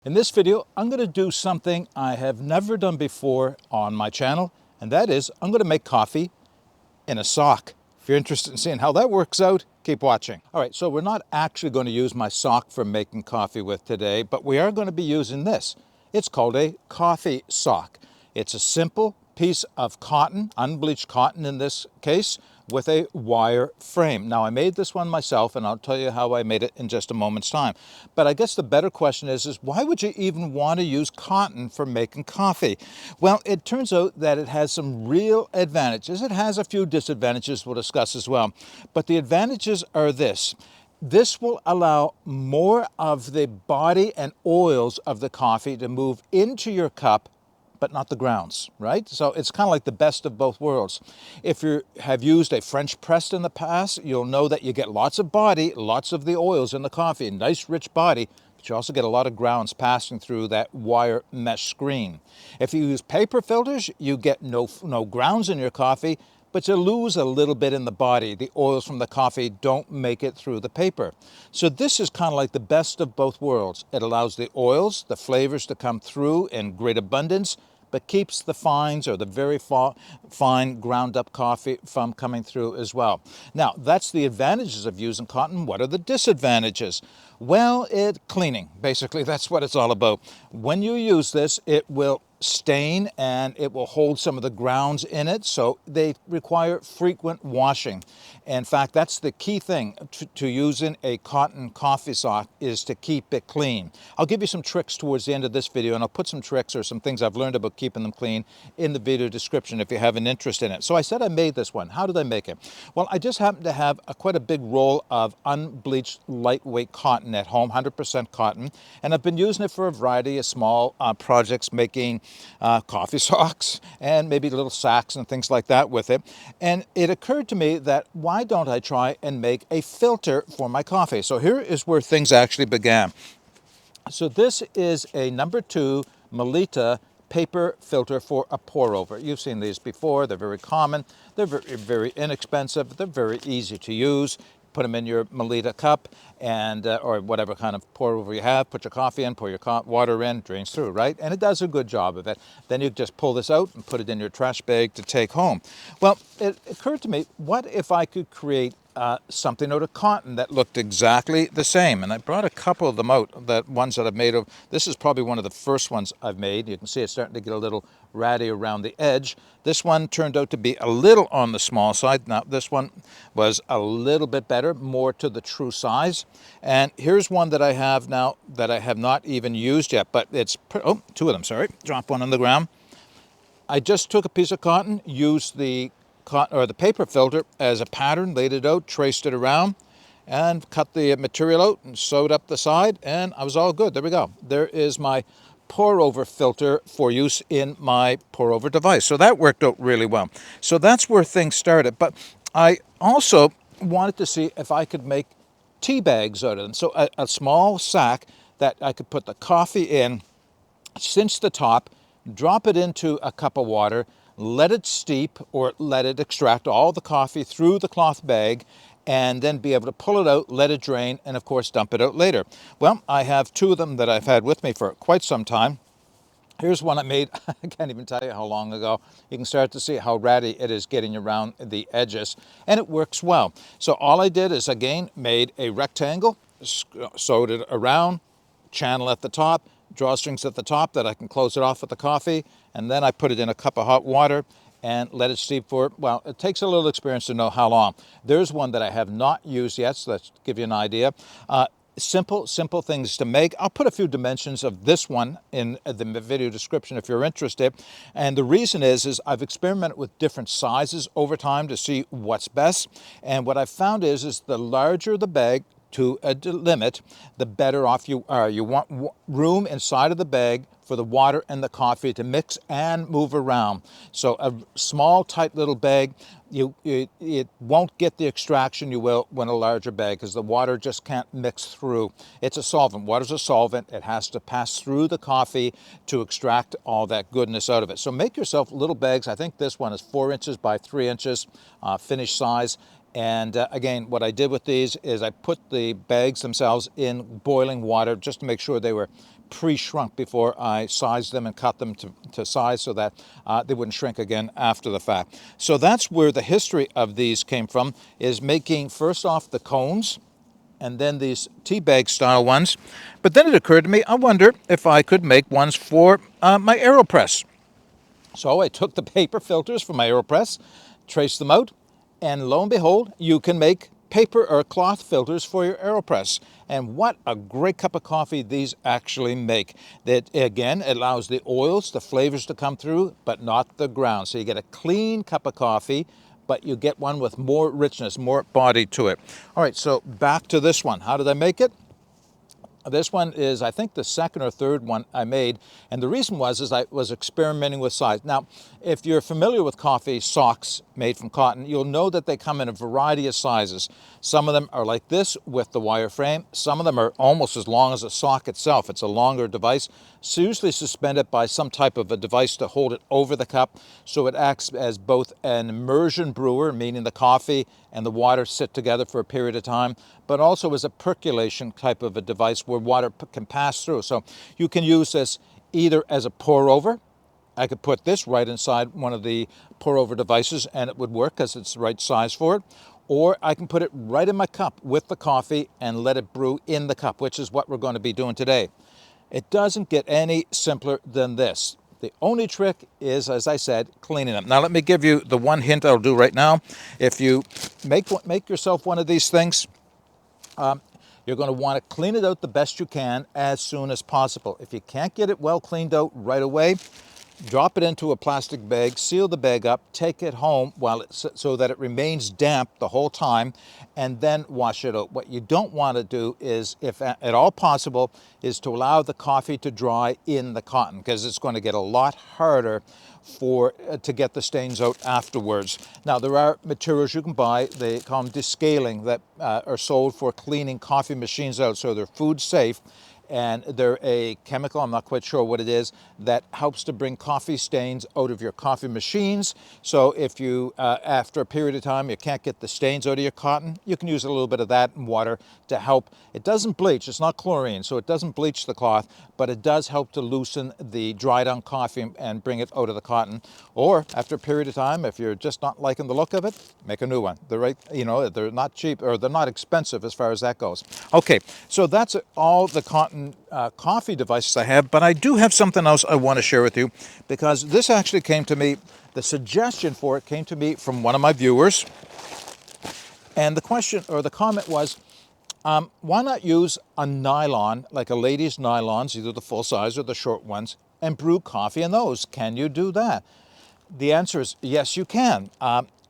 In this video, I'm going to do something I have never done before on my channel, and that is I'm going to make coffee in a sock. If you're interested in seeing how that works out, keep watching. All right, so we're not actually going to use my sock for making coffee with today, but we are going to be using this. It's called a coffee sock. It's a simple piece of cotton, unbleached cotton in this case, with a wire frame. Now, I made this one myself, and I'll tell you how I made it in just a moment's time. But I guess the better question is why would you even want to use cotton for making coffee? Well, it turns out that it has some real advantages. It has a few disadvantages we'll discuss as well. But the advantages are this. This will allow more of the body and oils of the coffee to move into your cup, but not the grounds, right? So it's kind of like the best of both worlds. If you have used a French press in the past, you'll know that you get lots of body, lots of the oils in the coffee, nice rich body, but you also get a lot of grounds passing through that wire mesh screen. If you use paper filters, you get no grounds in your coffee, but you lose a little bit in the body. The oils from the coffee don't make it through the paper. So this is kind of like the best of both worlds. It allows the oils, the flavors to come through in great abundance, but keeps the fines or the very fine ground up coffee from coming through as well. Now, that's the advantages of using cotton. What are the disadvantages? Well, cleaning. Basically, that's what it's all about. When you use this, it will stain and it will hold some of the grounds in it, so they require frequent washing. In fact, that's the key thing to using a cotton coffee sock, is to keep it clean. I'll give you some tricks towards the end of this video, and I'll put some tricks or some things I've learned about keeping them clean in the video description if you have an interest in it. So I said I made this one. How did I make it? Well, I just happen to have quite a big roll of unbleached lightweight cotton at home, 100% cotton, and I've been using it for a variety of small projects, making coffee socks and maybe little sacks and things like that with it. And it occurred to me that why don't I try and make a filter for my coffee? So here is where things actually began. So this is a number 2 Melita paper filter for a pour over. You've seen these before. They're very common. They're very, very inexpensive. They're very easy to use. Put them in your Melita cup and or whatever kind of pour over you have. Put your coffee in, pour your water in, drains through, right? And it does a good job of it. Then you just pull this out and put it in your trash bag to take home. Well, it occurred to me, what if I could create something out of cotton that looked exactly the same? And I brought a couple of them out, the ones that I've made of. This is probably one of the first ones I've made. You can see it's starting to get a little ratty around the edge. This one turned out to be a little on the small side. Now this one was a little bit better, more to the true size. And here's one that I have now that I have not even used yet, but it's, oh, two of them, sorry. Drop one on the ground. I just took a piece of cotton, used the cotton or the paper filter as a pattern, laid it out, traced it around, and cut the material out and sewed up the side, and I was all good. There we go. There is my pour over filter for use in my pour over device. So that worked out really well. So that's where things started. But I also wanted to see if I could make tea bags out of them. So a small sack that I could put the coffee in, cinch the top, drop it into a cup of water, let it steep or let it extract all the coffee through the cloth bag, and then be able to pull it out, let it drain, and of course dump it out later. Well, I have two of them that I've had with me for quite some time. Here's one I made, I can't even tell you how long ago. You can start to see how ratty it is getting around the edges, and it works well. So all I did is, again, made a rectangle, sewed it around, channel at the top, drawstrings at the top that I can close it off with the coffee, and then I put it in a cup of hot water and let it steep for, well, it takes a little experience to know how long. There's one that I have not used yet, so let's give you an idea. Simple things to make. I'll put a few dimensions of this one in the video description if you're interested. And the reason is I've experimented with different sizes over time to see what's best. And what I've found is the larger the bag, to a limit, the better off you are. You want room inside of the bag for the water and the coffee to mix and move around. So a small, tight little bag, it won't get the extraction you will when a larger bag, because the water just can't mix through. It's a solvent. Water's a solvent. It has to pass through the coffee to extract all that goodness out of it. So make yourself little bags. I think this one is 4 inches by 3 inches, finished size. And again, what I did with these is I put the bags themselves in boiling water just to make sure they were pre-shrunk before I sized them and cut them to size so that they wouldn't shrink again after the fact. So that's where the history of these came from, is making first off the cones and then these tea bag style ones. But then it occurred to me, I wonder if I could make ones for my AeroPress. So I took the paper filters from my AeroPress, traced them out, and lo and behold, you can make paper or cloth filters for your AeroPress. And what a great cup of coffee these actually make. That, again, allows the oils, the flavors to come through, but not the ground. So you get a clean cup of coffee, but you get one with more richness, more body to it. All right, so back to this one. How did I make it? This one is, I think, the second or third one I made, and the reason is I was experimenting with size. Now, if you're familiar with coffee socks made from cotton, you'll know that they come in a variety of sizes. Some of them are like this with the wire frame. Some of them are almost as long as a sock itself. It's a longer device. It's usually suspended by some type of a device to hold it over the cup, so it acts as both an immersion brewer, meaning the coffee and the water sit together for a period of time, but also as a percolation type of a device where water can pass through. So you can use this either as a pour over. I could put this right inside one of the pour over devices and it would work because it's the right size for it. Or I can put it right in my cup with the coffee and let it brew in the cup, which is what we're going to be doing today. It doesn't get any simpler than this. The only trick is, as I said, cleaning them. Now let me give you the one hint I'll do right now. If you make yourself one of these things, you're going to want to clean it out the best you can as soon as possible. If you can't get it well cleaned out right away, drop it into a plastic bag, seal the bag up, take it home so that it remains damp the whole time, and then wash it out. What you don't want to do is, if at all possible, is to allow the coffee to dry in the cotton, because it's going to get a lot harder to get the stains out afterwards. Now, there are materials you can buy, they call them descaling, that are sold for cleaning coffee machines out, so they're food safe. And they're a chemical, I'm not quite sure what it is, that helps to bring coffee stains out of your coffee machines. So if you, after a period of time, you can't get the stains out of your cotton, you can use a little bit of that in water to help. It doesn't bleach, it's not chlorine, so it doesn't bleach the cloth, but it does help to loosen the dried out coffee and bring it out of the cotton. Or after a period of time, if you're just not liking the look of it, make a new one. They're not cheap, or they're not expensive as far as that goes. Okay, so that's all the cotton coffee devices I have, but I do have something else I want to share with you, because this actually came to me, the suggestion for it came to me from one of my viewers, and the question or the comment was, why not use a nylon, like a lady's nylons, either the full size or the short ones, and brew coffee in those? Can you do that? The answer is yes, you can.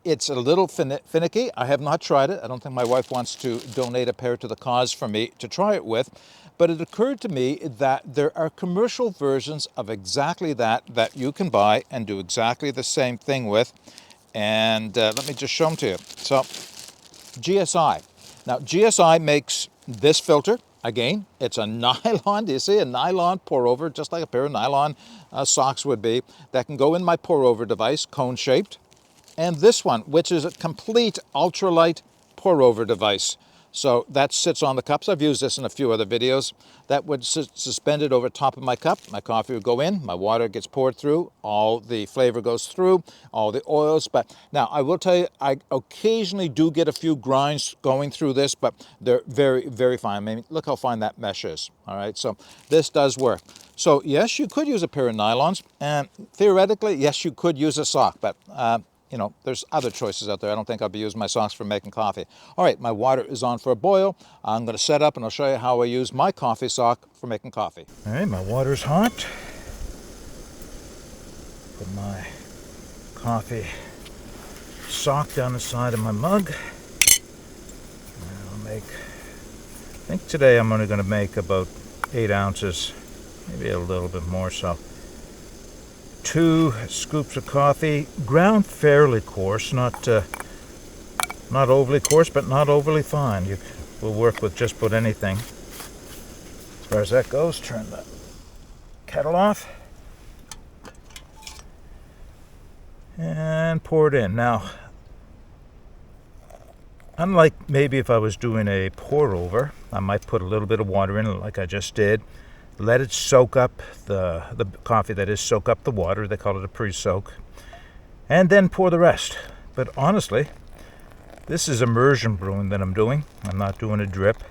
It's a little finicky. I have not tried it. I don't think my wife wants to donate a pair to the cause for me to try it with. But it occurred to me that there are commercial versions of exactly that you can buy and do exactly the same thing with. And let me just show them to you. So, GSI. Now, GSI makes this filter. Again, it's a nylon, do you see? A nylon pour over, just like a pair of nylon socks would be, that can go in my pour over device, cone shaped. And this one, which is a complete ultralight pour over device. So that sits on the cups. I've used this in a few other videos. That would sit suspended over top of my cup. My coffee would go in, my water gets poured through, all the flavor goes through, all the oils. But now I will tell you, I occasionally do get a few grinds going through this, but they're very, very fine. I mean, look how fine that mesh is. All right, so this does work. So yes, you could use a pair of nylons, and theoretically, yes, you could use a sock, but there's other choices out there. I don't think I'll be using my socks for making coffee. All right, my water is on for a boil. I'm going to set up and I'll show you how I use my coffee sock for making coffee. All right, my water's hot. Put my coffee sock down the side of my mug. And I think today I'm only going to make about 8 ounces, maybe a little bit more so. 2 scoops of coffee, ground fairly coarse, not overly coarse, but not overly fine. You will work with just about anything. As far as that goes, turn the kettle off and pour it in. Now, unlike maybe if I was doing a pour over, I might put a little bit of water in it like I just did, let it soak up, the coffee that is, soak up the water. They call it a pre-soak. And then pour the rest. But honestly, this is immersion brewing that I'm doing. I'm not doing a drip.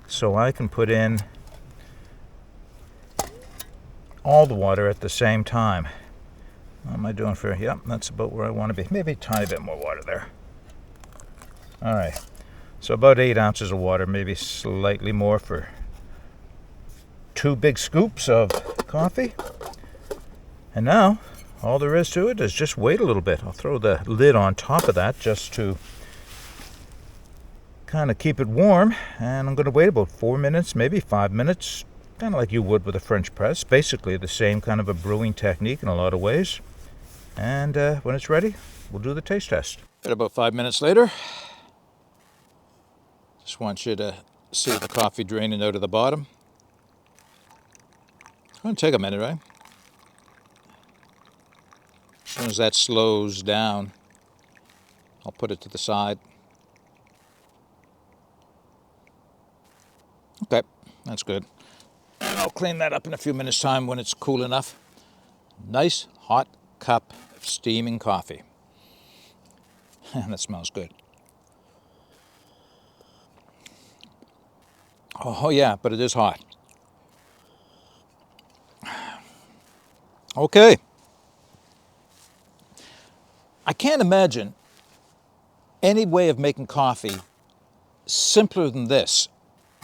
So I can put in all the water at the same time. What am I doing for? Yep, that's about where I want to be. Maybe a tiny bit more water there. All right. So about 8 ounces of water, maybe slightly more for 2 big scoops of coffee. And now, all there is to it is just wait a little bit. I'll throw the lid on top of that just to kind of keep it warm. And I'm going to wait about 4 minutes, maybe 5 minutes, kind of like you would with a French press. Basically the same kind of a brewing technique in a lot of ways. And when it's ready, we'll do the taste test. About 5 minutes later, just want you to see the coffee draining out of the bottom. It's going to take a minute, right? As soon as that slows down, I'll put it to the side. Okay, that's good. And I'll clean that up in a few minutes' time when it's cool enough. Nice hot cup of steaming coffee. And that smells good. Oh yeah, but it is hot. Okay. I can't imagine any way of making coffee simpler than this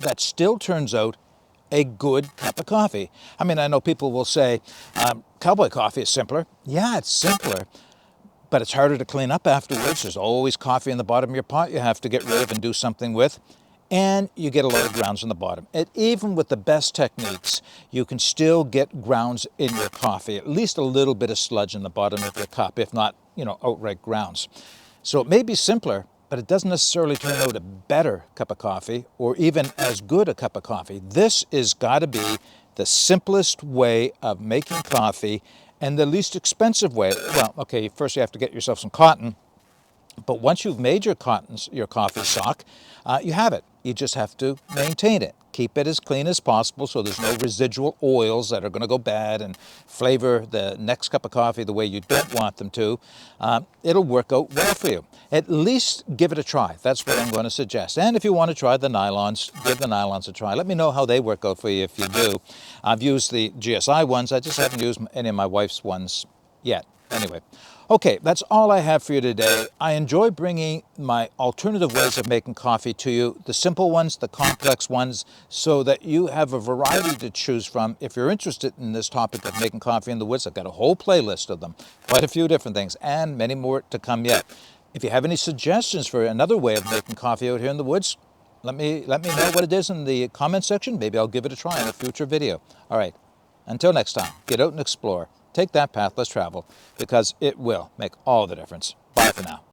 that still turns out a good cup of coffee. I mean, I know people will say, cowboy coffee is simpler. Yeah, it's simpler, but it's harder to clean up afterwards. There's always coffee in the bottom of your pot you have to get rid of and do something with. And you get a lot of grounds in the bottom. And even with the best techniques, you can still get grounds in your coffee, at least a little bit of sludge in the bottom of your cup, if not, outright grounds. So it may be simpler, but it doesn't necessarily turn out a better cup of coffee or even as good a cup of coffee. This is got to be the simplest way of making coffee and the least expensive way. Well, okay, first you have to get yourself some cotton. But once you've made your coffee sock, you have it. You just have to maintain it. Keep it as clean as possible so there's no residual oils that are going to go bad and flavor the next cup of coffee the way you don't want them to. It'll work out well for you. At least give it a try. That's what I'm going to suggest. And if you want to try the nylons, give the nylons a try. Let me know how they work out for you if you do. I've used the GSI ones. I just haven't used any of my wife's ones yet. Anyway. Okay, that's all I have for you today. I enjoy bringing my alternative ways of making coffee to you, the simple ones, the complex ones, so that you have a variety to choose from. If you're interested in this topic of making coffee in the woods, I've got a whole playlist of them, quite a few different things, and many more to come yet. If you have any suggestions for another way of making coffee out here in the woods, let me know what it is in the comment section. Maybe I'll give it a try in a future video. All right, until next time, get out and explore. Take that path less traveled, because it will make all the difference. Bye for now.